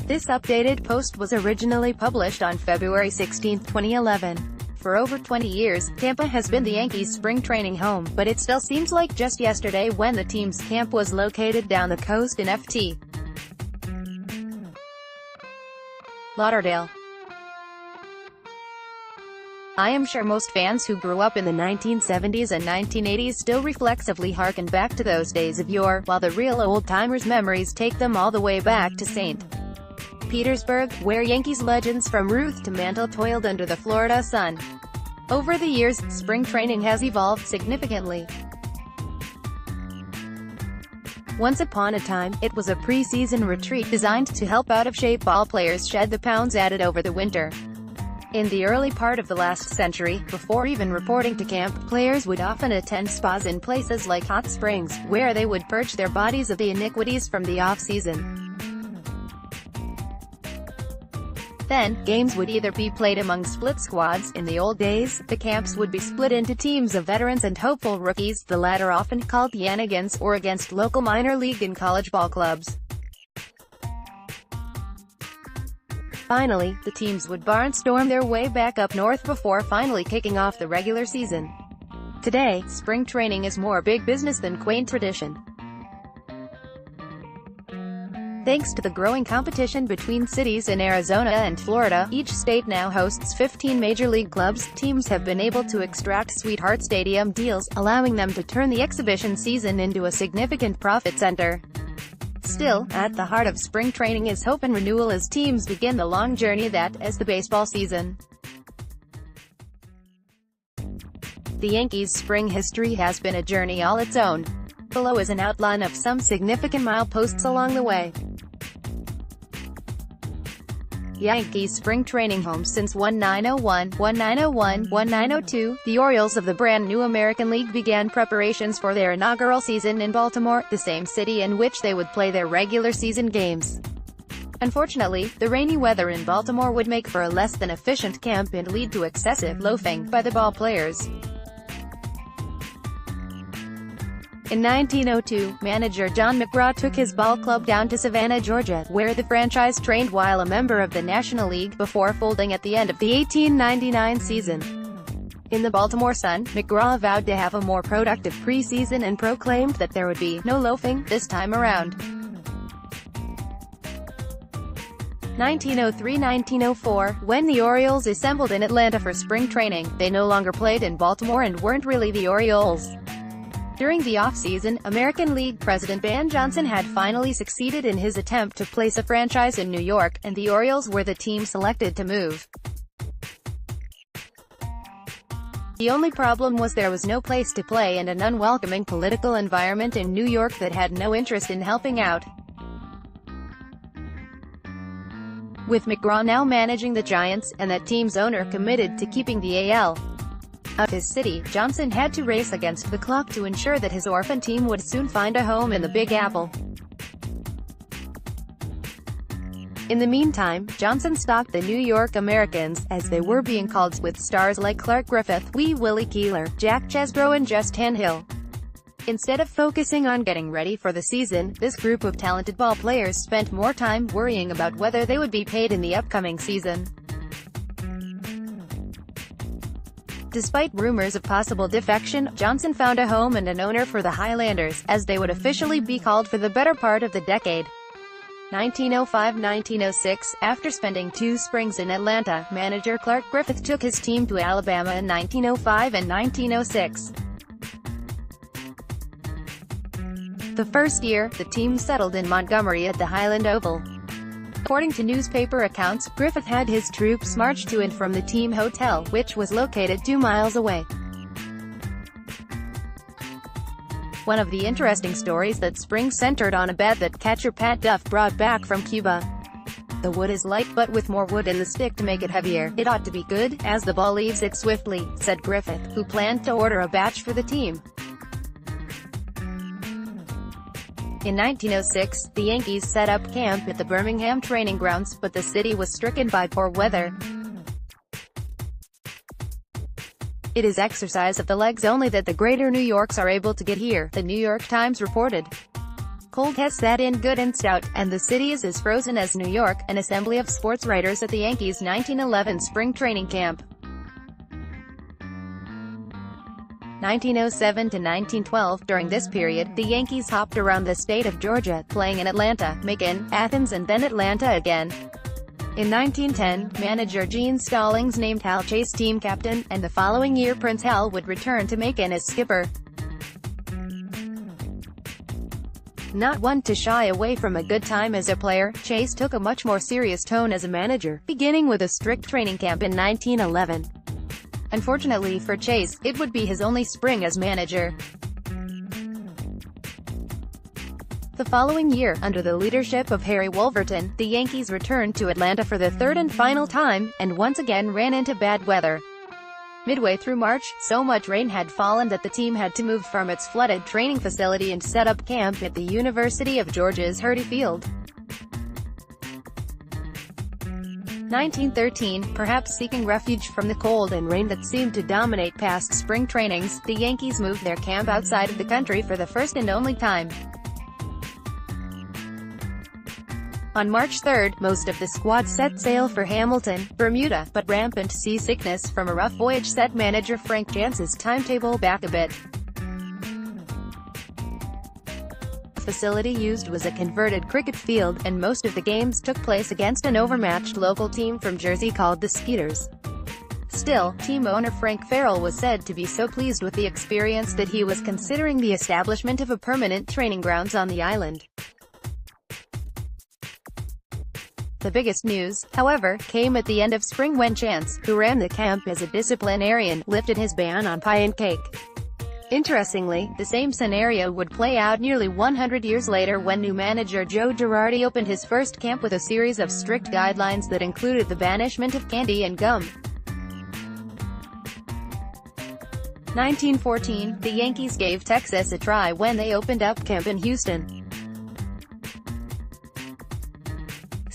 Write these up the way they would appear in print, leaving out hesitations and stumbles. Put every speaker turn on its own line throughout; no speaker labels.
This updated post was originally published on February 16, 2011. For over 20 years, Tampa has been the Yankees' spring training home, but it still seems like just yesterday when the team's camp was located down the coast in Ft. Lauderdale. I am sure most fans who grew up in the 1970s and 1980s still reflexively harken back to those days of yore, while the real old-timers' memories take them all the way back to St. Petersburg, where Yankees legends from Ruth to Mantle toiled under the Florida sun. Over the years, spring training has evolved significantly. Once upon a time, it was a pre-season retreat designed to help out-of-shape ball players shed the pounds added over the winter. In the early part of the last century, before even reporting to camp, players would often attend spas in places like hot springs, where they would purge their bodies of the iniquities from the off-season. Then, games would either be played among split squads. In the old days, the camps would be split into teams of veterans and hopeful rookies, the latter often called Yanagans, or against local minor league and college ball clubs. Finally, the teams would barnstorm their way back up north before finally kicking off the regular season. Today, spring training is more big business than quaint tradition. Thanks to the growing competition between cities in Arizona and Florida, each state now hosts 15 major league clubs. Teams have been able to extract sweetheart stadium deals, allowing them to turn the exhibition season into a significant profit center. Still, at the heart of spring training is hope and renewal as teams begin the long journey that is the baseball season. The Yankees' spring history has been a journey all its own. Below is an outline of some significant mileposts along the way. Yankees spring training home since 1901, 1901, 1902, the Orioles of the brand-new American League began preparations for their inaugural season in Baltimore, the same city in which they would play their regular season games. Unfortunately, the rainy weather in Baltimore would make for a less than efficient camp and lead to excessive loafing by the ball players. In 1902, manager John McGraw took his ball club down to Savannah, Georgia, where the franchise trained while a member of the National League, before folding at the end of the 1899 season. In the Baltimore Sun, McGraw vowed to have a more productive preseason and proclaimed that there would be no loafing this time around. 1903–1904, when the Orioles assembled in Atlanta for spring training, they no longer played in Baltimore and weren't really the Orioles. During the off-season, American League President Ben Johnson had finally succeeded in his attempt to place a franchise in New York, and the Orioles were the team selected to move. The only problem was there was no place to play and an unwelcoming political environment in New York that had no interest in helping out. With McGraw now managing the Giants, and that team's owner committed to keeping the AL of his city, Johnson had to race against the clock to ensure that his orphan team would soon find a home in the Big Apple. In the meantime, Johnson stocked the New York Americans, as they were being called, with stars like Clark Griffith, Wee Willie Keeler, Jack Chesbro and Justin Hill. Instead of focusing on getting ready for the season, this group of talented ball players spent more time worrying about whether they would be paid in the upcoming season. Despite rumors of possible defection, Johnson found a home and an owner for the Highlanders, as they would officially be called for the better part of the decade. 1905–1906, after spending 2 springs in Atlanta, manager Clark Griffith took his team to Alabama in 1905 and 1906. The first year, the team settled in Montgomery at the Highland Oval. According to newspaper accounts, Griffith had his troops march to and from the team hotel, which was located 2 miles away. One of the interesting stories that spring centered on a bat that catcher Pat Duff brought back from Cuba. The wood is light, but with more wood in the stick to make it heavier, it ought to be good, as the ball leaves it swiftly, said Griffith, who planned to order a batch for the team. In 1906, the Yankees set up camp at the Birmingham training grounds, but the city was stricken by poor weather. It is exercise of the legs only that the greater New Yorks are able to get here, the New York Times reported. cold has set in good and stout, and the city is as frozen as New York. An assembly of sports writers at the Yankees' 1911 spring training camp. 1907 to 1912. During this period, the Yankees hopped around the state of Georgia, playing in Atlanta, Macon, Athens and then Atlanta again. In 1910, manager Gene Stallings named Hal Chase team captain, and the following year Prince Hal would return to Macon as skipper. Not one to shy away from a good time as a player, Chase took a much more serious tone as a manager, beginning with a strict training camp in 1911. Unfortunately for Chase, it would be his only spring as manager. The following year, under the leadership of Harry Wolverton, the Yankees returned to Atlanta for the third and final time, and once again ran into bad weather. Midway through March, so much rain had fallen that the team had to move from its flooded training facility and set up camp at the University of Georgia's Hurdy Field. 1913, perhaps seeking refuge from the cold and rain that seemed to dominate past spring trainings, the Yankees moved their camp outside of the country for the first and only time. On March 3, most of the squad set sail for Hamilton, Bermuda, but rampant seasickness from a rough voyage set manager Frank Jance's timetable back a bit. The facility used was a converted cricket field, and most of the games took place against an overmatched local team from Jersey called the Skeeters. Still, team owner Frank Farrell was said to be so pleased with the experience that he was considering the establishment of a permanent training grounds on the island. The biggest news, however, came at the end of spring when Chance, who ran the camp as a disciplinarian, lifted his ban on pie and cake. Interestingly, the same scenario would play out nearly 100 years later when new manager Joe Girardi opened his first camp with a series of strict guidelines that included the banishment of candy and gum. 1914, the Yankees gave Texas a try when they opened up camp in Houston.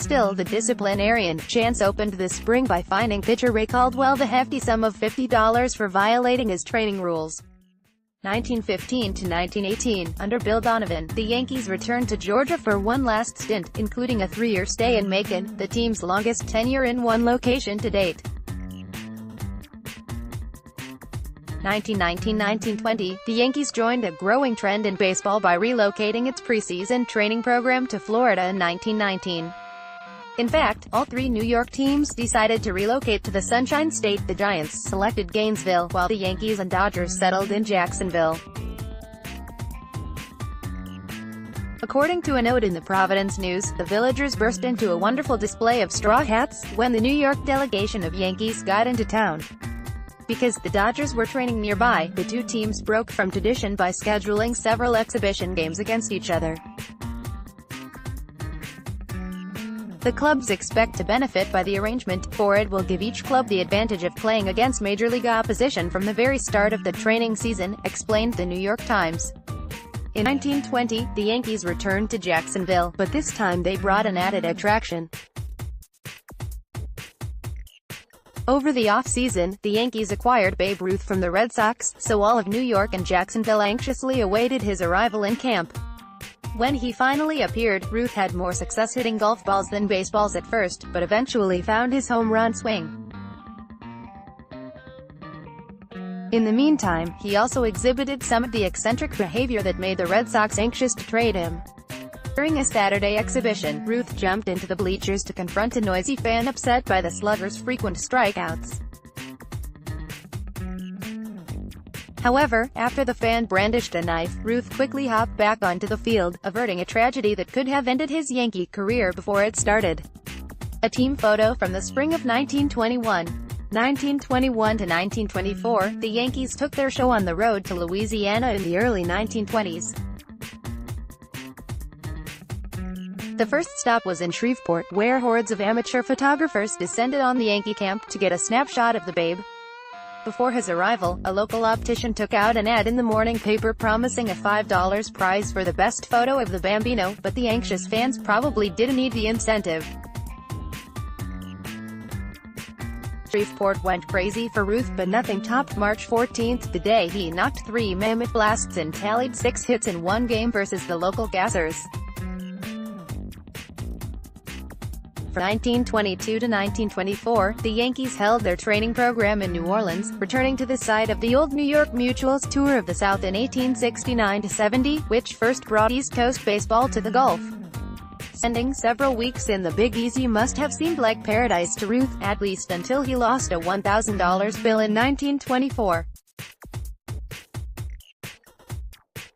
Still, the disciplinarian, Chance opened this spring by fining pitcher Ray Caldwell the hefty sum of $50 for violating his training rules. 1915 to 1918, under Bill Donovan, the Yankees returned to Georgia for one last stint, including a 3-year stay in Macon, the team's longest tenure in one location to date. 1919-1920, the Yankees joined a growing trend in baseball by relocating its preseason training program to Florida in 1919. In fact, all three New York teams decided to relocate to the Sunshine State. The Giants selected Gainesville, while the Yankees and Dodgers settled in Jacksonville. According to a note in the Providence News, the villagers burst into a wonderful display of straw hats when the New York delegation of Yankees got into town. Because the Dodgers were training nearby, the two teams broke from tradition by scheduling several exhibition games against each other. The clubs expect to benefit by the arrangement, for it will give each club the advantage of playing against Major League opposition from the very start of the training season, explained the New York Times. In 1920, the Yankees returned to Jacksonville, but this time they brought an added attraction. Over the off-season, the Yankees acquired Babe Ruth from the Red Sox, so all of New York and Jacksonville anxiously awaited his arrival in camp. When he finally appeared, Ruth had more success hitting golf balls than baseballs at first, but eventually found his home run swing. In the meantime, he also exhibited some of the eccentric behavior that made the Red Sox anxious to trade him. During a Saturday exhibition, Ruth jumped into the bleachers to confront a noisy fan upset by the slugger's frequent strikeouts. However, after the fan brandished a knife, Ruth quickly hopped back onto the field, averting a tragedy that could have ended his Yankee career before it started. A team photo from the spring of 1921. 1921 to 1924, the Yankees took their show on the road to Louisiana in the early 1920s. The first stop was in Shreveport, where hordes of amateur photographers descended on the Yankee camp to get a snapshot of the Babe. Before his arrival, a local optician took out an ad in the morning paper promising a $5 prize for the best photo of the Bambino, but the anxious fans probably didn't need the incentive. Shreveport went crazy for Ruth, but nothing topped March 14, the day he knocked 3 mammoth blasts and tallied 6 hits in one game versus the local Gassers. From 1922 to 1924, the Yankees held their training program in New Orleans, returning to the site of the old New York Mutual's Tour of the South in 1869-70, which first brought East Coast baseball to the Gulf. Spending several weeks in the Big Easy must have seemed like paradise to Ruth, at least until he lost a $1,000 bill in 1924.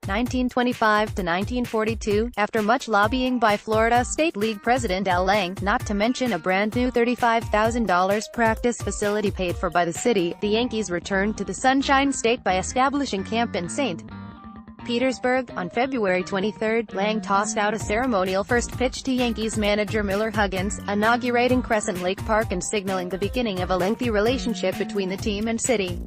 1925 to 1942, after much lobbying by Florida State League President Al Lang, not to mention a brand new $35,000 practice facility paid for by the city, the Yankees returned to the Sunshine State by establishing camp in St. Petersburg. On February 23, Lang tossed out a ceremonial first pitch to Yankees manager Miller Huggins, inaugurating Crescent Lake Park and signaling the beginning of a lengthy relationship between the team and city.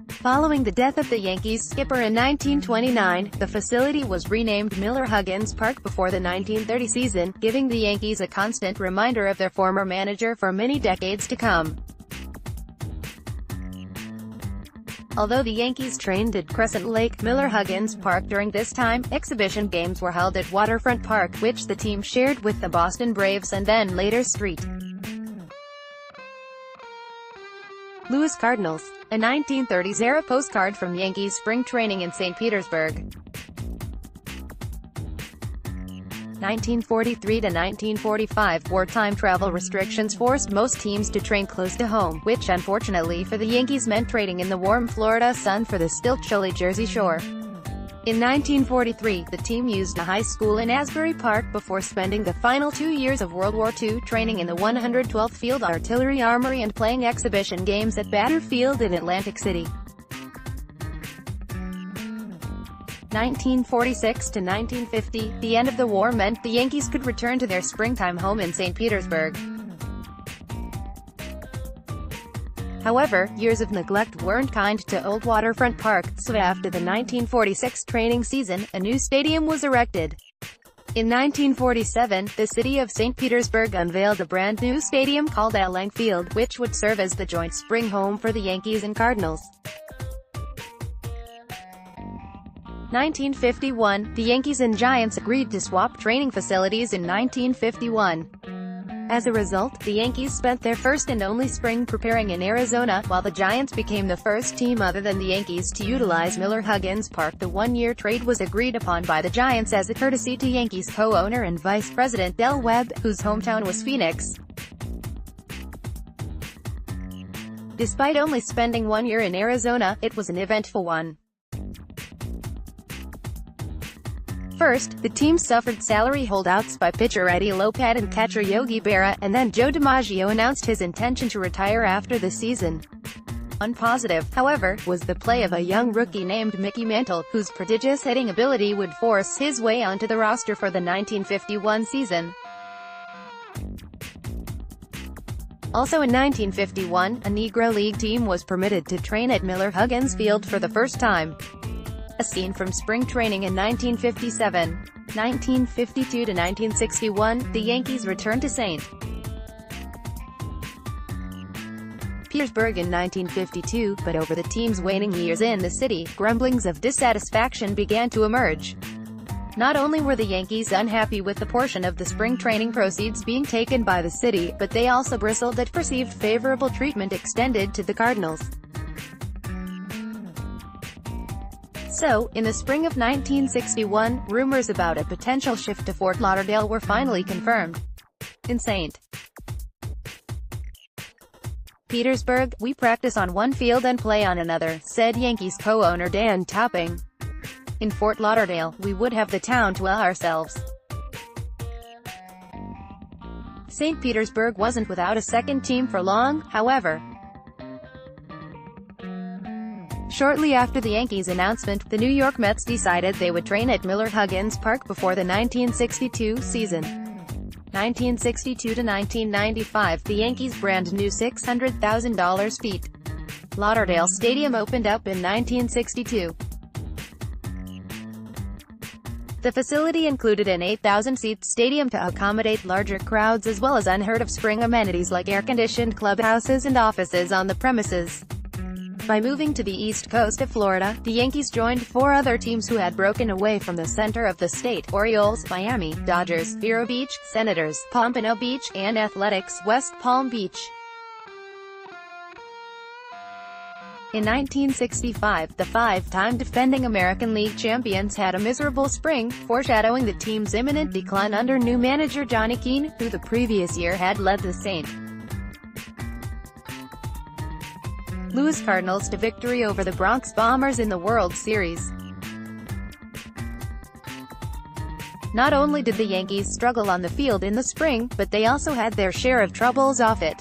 Following the death of the Yankees skipper in 1929, the facility was renamed Miller Huggins Park before the 1930 season, giving the Yankees a constant reminder of their former manager for many decades to come. Although the Yankees trained at Crescent Lake, Miller Huggins Park during this time, exhibition games were held at Waterfront Park, which the team shared with the Boston Braves and then later St. Louis Cardinals. A 1930s-era postcard from Yankees spring training in St. Petersburg. 1943 to 1945, wartime travel restrictions forced most teams to train close to home, which unfortunately for the Yankees meant trading in the warm Florida sun for the still chilly Jersey Shore. In 1943, the team used a high school in Asbury Park before spending the final 2 years of World War II training in the 112th Field Artillery Armory and playing exhibition games at Batter Field in Atlantic City. 1946 to 1950, the end of the war meant the Yankees could return to their springtime home in St. Petersburg. However, years of neglect weren't kind to old Waterfront Park, so after the 1946 training season, a new stadium was erected. In 1947, the city of St. Petersburg unveiled a brand new stadium called Al Lang Field, which would serve as the joint spring home for the Yankees and Cardinals. 1951, the Yankees and Giants agreed to swap training facilities in 1951. As a result, the Yankees spent their first and only spring preparing in Arizona, while the Giants became the first team other than the Yankees to utilize Miller Huggins Park. The one-year trade was agreed upon by the Giants as a courtesy to Yankees co-owner and vice president Del Webb, whose hometown was Phoenix. Despite only spending 1 year in Arizona, it was an eventful one. First, the team suffered salary holdouts by pitcher Eddie Lopat and catcher Yogi Berra, and then Joe DiMaggio announced his intention to retire after the season. Unpositive, however, was the play of a young rookie named Mickey Mantle, whose prodigious hitting ability would force his way onto the roster for the 1951 season. Also in 1951, a Negro League team was permitted to train at Miller Huggins Field for the first time. A scene from spring training in 1957. 1952 to 1961, the Yankees returned to St. Petersburg in 1952, but over the team's waning years in the city, grumblings of dissatisfaction began to emerge. Not only were the Yankees unhappy with the portion of the spring training proceeds being taken by the city, but they also bristled at perceived favorable treatment extended to the Cardinals. So, in the spring of 1961, rumors about a potential shift to Fort Lauderdale were finally confirmed. In St. Petersburg, we practice on one field and play on another, said Yankees co-owner Dan Topping. In Fort Lauderdale, we would have the town to ourselves. St. Petersburg wasn't without a second team for long, however. Shortly after the Yankees' announcement, the New York Mets decided they would train at Miller Huggins Park before the 1962 season. 1962 to 1995, the Yankees' brand new $600,000 feet Lauderdale Stadium opened up in 1962. The facility included an 8,000-seat stadium to accommodate larger crowds as well as unheard-of spring amenities like air-conditioned clubhouses and offices on the premises. By moving to the east coast of Florida, the Yankees joined four other teams who had broken away from the center of the state: Orioles, Miami, Dodgers, Vero Beach, Senators, Pompano Beach, and Athletics, West Palm Beach. In 1965, the five-time defending American League champions had a miserable spring, foreshadowing the team's imminent decline under new manager Johnny Keane, who the previous year had led the St. Louis Cardinals to victory over the Bronx Bombers in the World Series. Not only did the Yankees struggle on the field in the spring, but they also had their share of troubles off it.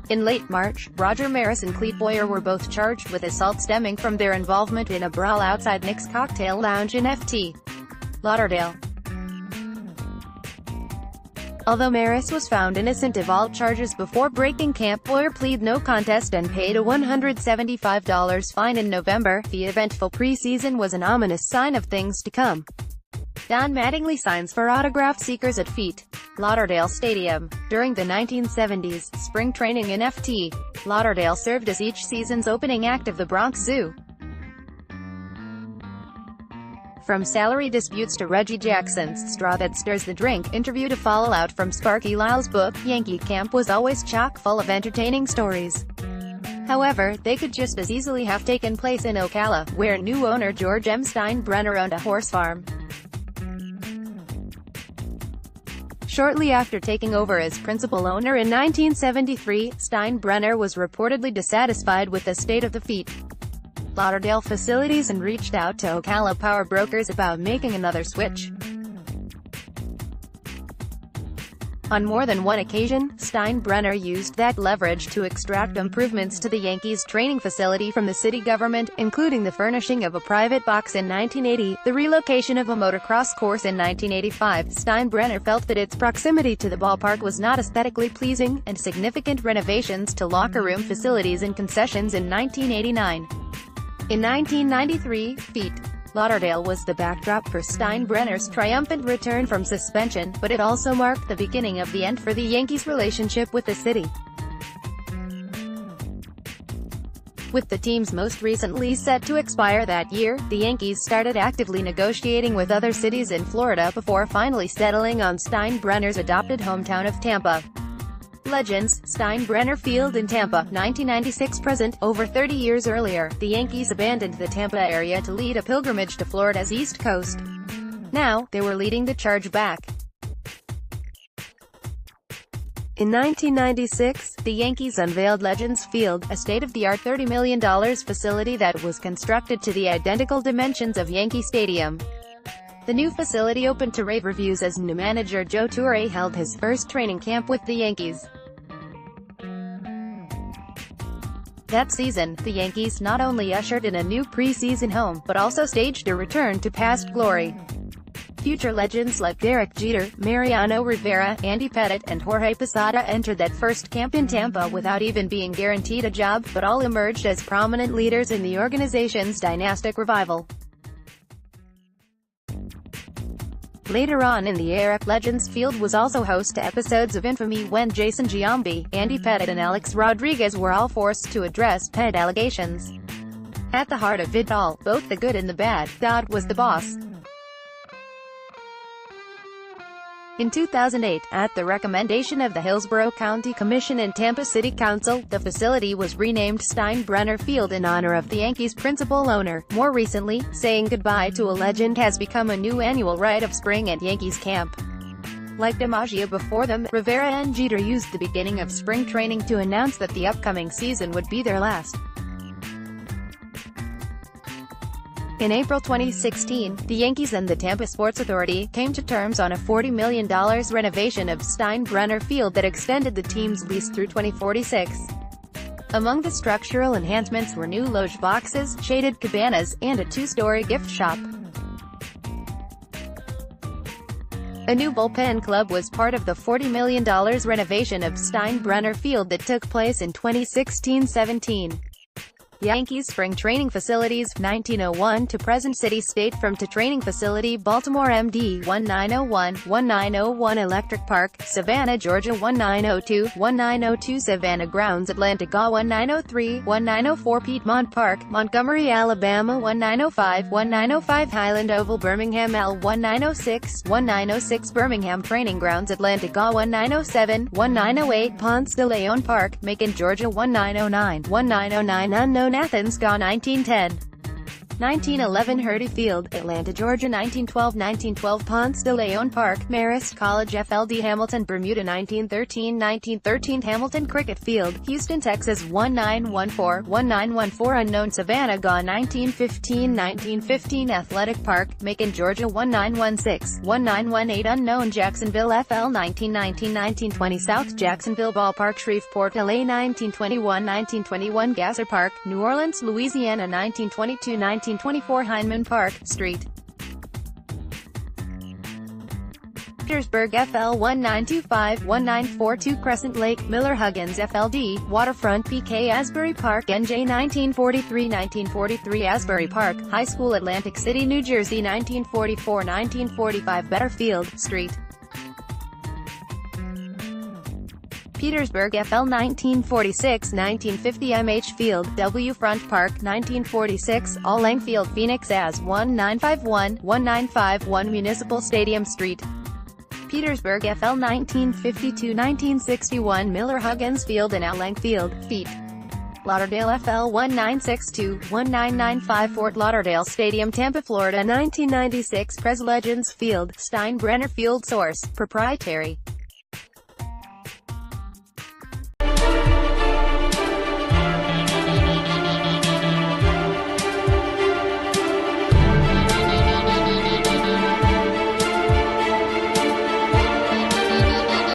In late March, Roger Maris and Clete Boyer were both charged with assault stemming from their involvement in a brawl outside Nick's Cocktail Lounge in Ft. Lauderdale. Although Maris was found innocent of all charges before breaking camp, Boyer pleaded no contest and paid a $175 fine in November. The eventful preseason was an ominous sign of things to come. Don Mattingly signs for autograph seekers at Ft. Lauderdale Stadium. During the 1970s, spring training in Ft. Lauderdale served as each season's opening act of the Bronx Zoo. From salary disputes to Reggie Jackson's straw that stirs the drink interview to fallout from Sparky Lyle's book, Yankee Camp was always chock full of entertaining stories. However, they could just as easily have taken place in Ocala, where new owner George M. Steinbrenner owned a horse farm. Shortly after taking over as principal owner in 1973, Steinbrenner was reportedly dissatisfied with the state of the Ft. Lauderdale facilities and reached out to Ocala power brokers about making another switch. On more than one occasion, Steinbrenner used that leverage to extract improvements to the Yankees' training facility from the city government, including the furnishing of a private box in 1980, the relocation of a motocross course in 1985. Steinbrenner felt that its proximity to the ballpark was not aesthetically pleasing, and significant renovations to locker room facilities and concessions in 1989. In 1993, Ft. Lauderdale was the backdrop for Steinbrenner's triumphant return from suspension, but it also marked the beginning of the end for the Yankees' relationship with the city. With the team's most recent lease set to expire that year, the Yankees started actively negotiating with other cities in Florida before finally settling on Steinbrenner's adopted hometown of Tampa. Legends: Steinbrenner Field in Tampa, 1996 present. Over 30 years earlier, the Yankees abandoned the Tampa area to lead a pilgrimage to Florida's East Coast. Now, they were leading the charge back. In 1996, the Yankees unveiled Legends Field, a state-of-the-art $30 million facility that was constructed to the identical dimensions of Yankee Stadium. The new facility opened to rave reviews as new manager Joe Torre held his first training camp with the Yankees. That season, the Yankees not only ushered in a new preseason home, but also staged a return to past glory. Future legends like Derek Jeter, Mariano Rivera, Andy Pettitte, and Jorge Posada entered that first camp in Tampa without even being guaranteed a job, but all emerged as prominent leaders in the organization's dynastic revival. Later on in the era, Legends Field was also host to episodes of infamy when Jason Giambi, Andy Pettitte and Alex Rodriguez were all forced to address pet allegations. At the heart of it all, both the good and the bad, God was the boss. In 2008, at the recommendation of the Hillsborough County Commission and Tampa City Council, the facility was renamed Steinbrenner Field in honor of the Yankees' principal owner. More recently, saying goodbye to a legend has become a new annual rite of spring at Yankees camp. Like DiMaggio before them, Rivera and Jeter used the beginning of spring training to announce that the upcoming season would be their last. In April 2016, the Yankees and the Tampa Sports Authority came to terms on a $40 million renovation of Steinbrenner Field that extended the team's lease through 2046. Among the structural enhancements were new loge boxes, shaded cabanas, and a two-story gift shop. A new bullpen club was part of the $40 million renovation of Steinbrenner Field that took place in 2016-17. Yankees spring training facilities, 1901 to present city state from to training facility Baltimore MD 1901 Electric Park, Savannah, Georgia 1902 Savannah Grounds Atlantica 1903 Piedmont Park, Montgomery, Alabama 1905 Highland Oval Birmingham L 1906 Birmingham Training Grounds Atlantica 1908 Ponce de Leon Park, Macon, Georgia 1909 Unknown Athens, Ga 1910 1911 Hurdy Field, Atlanta, Georgia 1912 Ponce de Leon Park, Marist College FLD Hamilton, Bermuda 1913 Hamilton Cricket Field, Houston, Texas 1914 Unknown Savannah, Ga 1915 Athletic Park, Macon, Georgia 1918 Unknown Jacksonville FL 1920 South Jacksonville Ballpark, Shreveport, LA 1921 Gasser Park, New Orleans, Louisiana 1924 Hyndman Park, St. Petersburg FL 1942 Crescent Lake, Miller Huggins FLD, Waterfront PK Asbury Park NJ 1943 Asbury Park, High School Atlantic City, New Jersey 1945 Betterfield, St. Petersburg FL 1950 MH Field, W Front Park 1946, All Lang Field, Phoenix AS 1951 Municipal Stadium, St. Petersburg FL 1961 Miller Huggins Field and Al Lang Field, Feet. Lauderdale FL 1995 Fort Lauderdale Stadium, Tampa, Florida 1996 Pres Legends Field, Steinbrenner Field. Source: Proprietary.